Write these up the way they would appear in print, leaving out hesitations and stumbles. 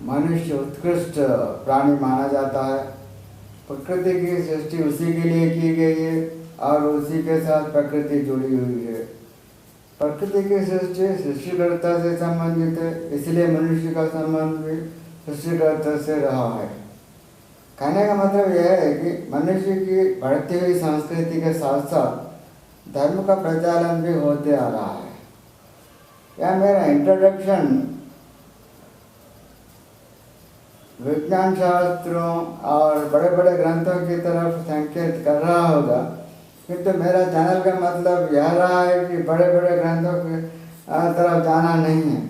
मनुष्य उत्कृष्ट प्राणी माना जाता है। प्रकृति की सृष्टि उसी के लिए की गई है और उसी के साथ प्रकृति जुड़ी हुई है। प्रकृति की सृष्टि सृष्टिकर्ता से संबंधित है, इसलिए मनुष्य का संबंध भी सृष्टिकर्ता से रहा है। कहने का मतलब यह है कि मनुष्य की बढ़ती हुई संस्कृति के साथ साथ धर्म का प्रचालन भी होते आ रहा है। यह मेरा इंट्रोडक्शन विज्ञान शास्त्रों और बड़े बड़े ग्रंथों की तरफ संकेत कर रहा होगा, किंतु मेरा चैनल का मतलब यह रहा है कि बड़े बड़े ग्रंथों की तरफ जाना नहीं है,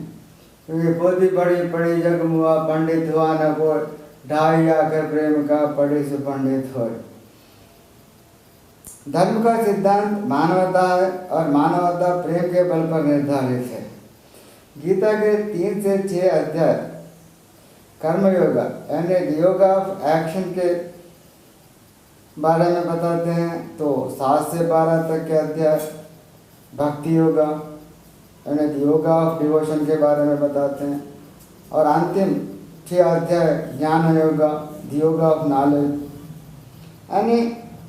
क्योंकि बुद्धि बड़ी पड़ी जग मुआ पंडित हुआ न कोई, ढाई आकर प्रेम का पढ़ी से पंडित हो। धर्म का सिद्धांत मानवता है और मानवता प्रेम के बल पर निर्धारित है। गीता के 3 से 6 अध्याय कर्मयोग यानी योग ऑफ एक्शन के बारे में बताते हैं, तो 7 से 12 तक के अध्याय भक्ति योग यानी योग ऑफ डिवोशन के बारे में बताते हैं, और अंतिम 6 अध्याय ज्ञान योग द योग ऑफ नॉलेज यानी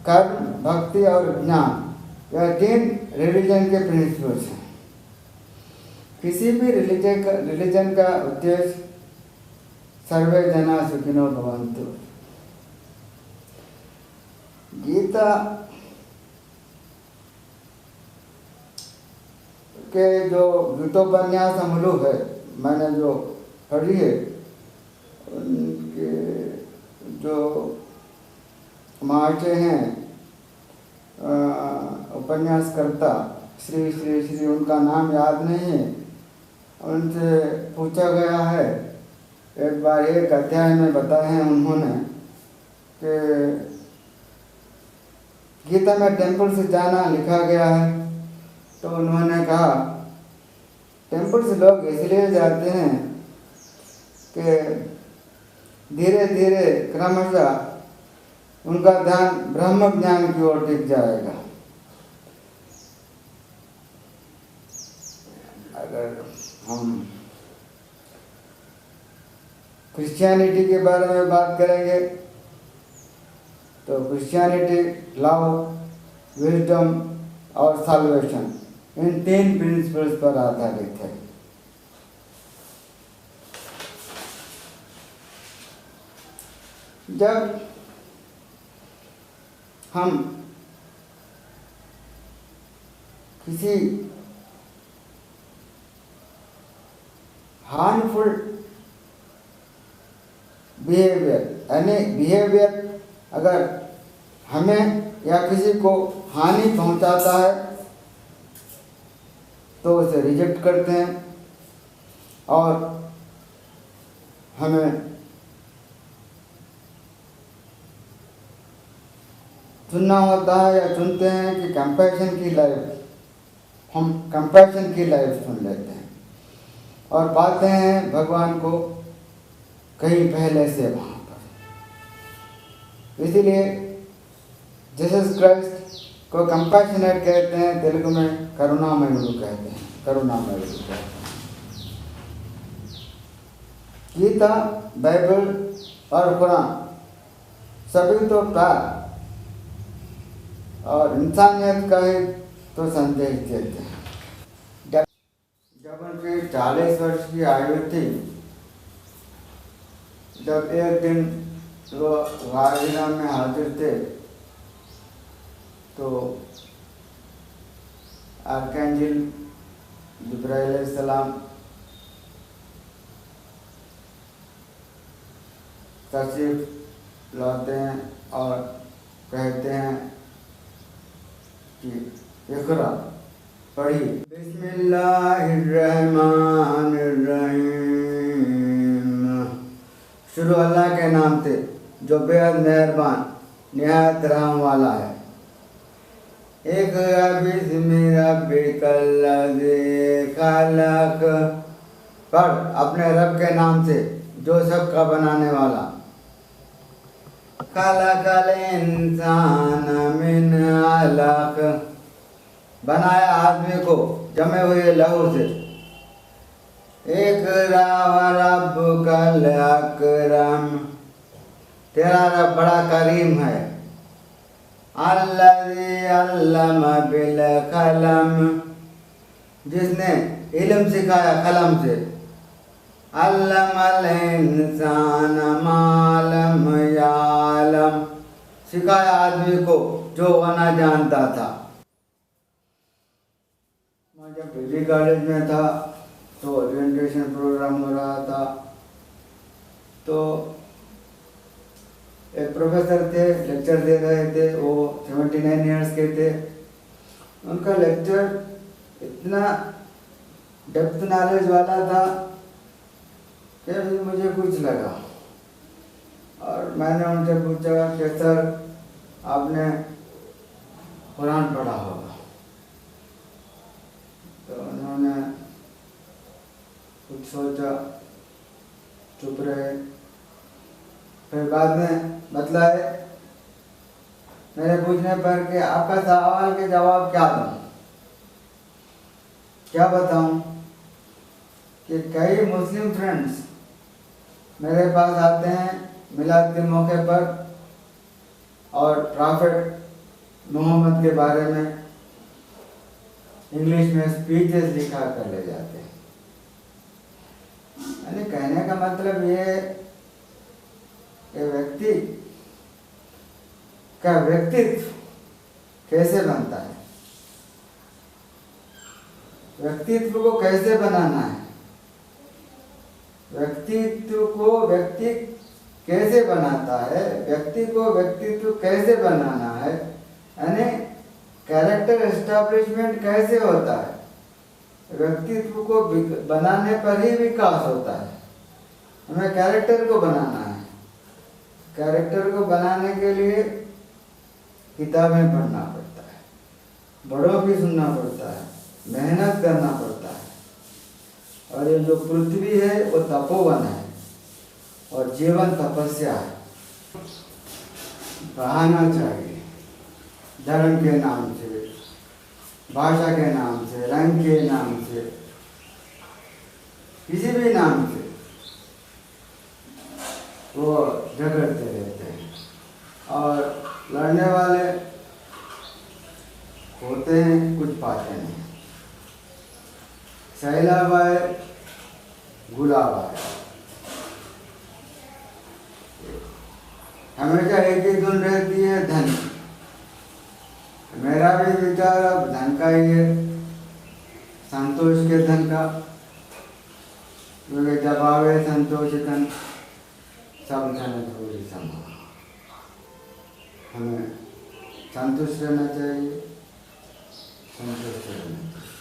कर्म, भक्ति और ज्ञान। यह 3 रिलीजन के प्रिंसिपल्स हैं। किसी भी रिलीजन का उद्देश्य सर्वे जना सुखिनो भवन्तु। गीता के जो गीतोपन्यास अमलू है, मैंने जो पढ़ी है, उनके जो महाशय हैं उपन्यासकर्ता श्री श्री श्री, उनका नाम याद नहीं है, उनसे पूछा गया है, एक बार एक अध्याय में बताए हैं उन्होंने कि गीता में टेम्पल से जाना लिखा गया है, तो उन्होंने कहा टेम्पल से लोग इसलिए जाते हैं कि धीरे धीरे क्रमशः उनका ध्यान ब्रह्म ज्ञान की ओर टिक जाएगा। अगर हम क्रिश्चियनिटी के बारे में बात करेंगे तो क्रिश्चियनिटी लव, विजडम और सल्वेशन, इन 3 प्रिंसिपल्स पर आधारित है। जब हम किसी हार्मफुल बिहेवियर अगर हमें या किसी को हानि पहुंचाता है तो उसे रिजेक्ट करते हैं, और हमें चुनना होता है या चुनते हैं कि कंपैशन की लाइफ, हम कंपैशन की लाइफ चुन लेते हैं और पाते हैं भगवान को कहीं पहले से वहाँ पर। इसीलिए जीसस क्राइस्ट को कंपैशनेट कहते हैं, तेलुगु में करुणामय गुरु कहते हैं, करुणामय गुरु कहते हैं। गीता, बाइबल और कुरान सभी तो प्यार और इंसानियत का ही तो संदेश देते हैं। जब उनकी 40 वर्ष की आयु थी, जब एक दिन वो वारिना में हाजिर थे, तो आर्कैंजल जिब्राइल अलैहिस्सलाम तशरीफ लाते हैं और कहते हैं कि इक़रा पढ़ी। बिस्मिल्लाहिर्रहमानिर्रहीम। शुरू अल्लाह के नाम से जो बेहद मेहरबान निहायत रहम वाला है। एक खलक, पढ़ अपने रब के नाम से जो सब का बनाने वाला। खलकल इंसान मिन अलक, बनाया आदमी को जमे हुए लहू से। इक़रा व रब्बुकल अकरम, तेरा रब बड़ा करीम है। अल्लज़ी अल्लम बिल कलम, जिसने इल्म सिखाया कलम से। अल्लमल इंसान मा लम यालम, सिखाया आदमी को जो वह ना जानता था। मैं जब डिग्री कॉलेज में था तो ओरिएंटेशन प्रोग्राम हो रहा था, तो एक प्रोफेसर थे, लेक्चर दे रहे थे। वो 79 ईयर्स के थे। उनका लेक्चर इतना डेप्थ नॉलेज वाला था कि मुझे कुछ लगा, और मैंने उनसे पूछा कि सर आपने कुरान पढ़ा होगा? तो उन्होंने कुछ सोचा, चुप रहे। फिर बाद में बतलाए, मेरे पूछने पर कि आपका सवाल के जवाब क्या दूं, क्या बताऊं कि कई मुस्लिम फ्रेंड्स मेरे पास आते हैं मिलाद के मौके पर और प्रॉफेट मोहम्मद के बारे में इंग्लिश में स्पीचेस लिखा कर ले जाते हैं। यानी कहने का मतलब ये व्यक्ति का व्यक्तित्व कैसे बनता है, व्यक्तित्व को कैसे बनाना है, व्यक्तित्व को व्यक्ति कैसे बनाता है, व्यक्ति को व्यक्तित्व कैसे बनाना है, यानी कैरेक्टर एस्टैब्लिशमेंट कैसे होता है। व्यक्तित्व को बनाने पर ही विकास होता है। हमें कैरेक्टर को बनाना है। कैरेक्टर को बनाने के लिए किताबें पढ़ना पड़ता है, बड़ों की सुनना पड़ता है, मेहनत करना पड़ता है। और ये जो पृथ्वी है वो तपोवन है और जीवन तपस्या है। बढ़ाना चाहिए धर्म के नाम से, भाषा के नाम से, रंग के नाम से, किसी भी नाम से वो झगड़ते रहते हैं और लड़ने वाले होते हैं, कुछ पाते नहीं। सैलाब आए, गुलाब आए, हमेशा एक ही धुन रहती है, धन। मेरा भी विचार अब धन का ही है, संतोष के धन का, क्योंकि जब आवे संतोष धन सब धन थोड़ी समा। हमें संतुष्ट रहना चाहिए, संतुष्ट रहना चाहिए।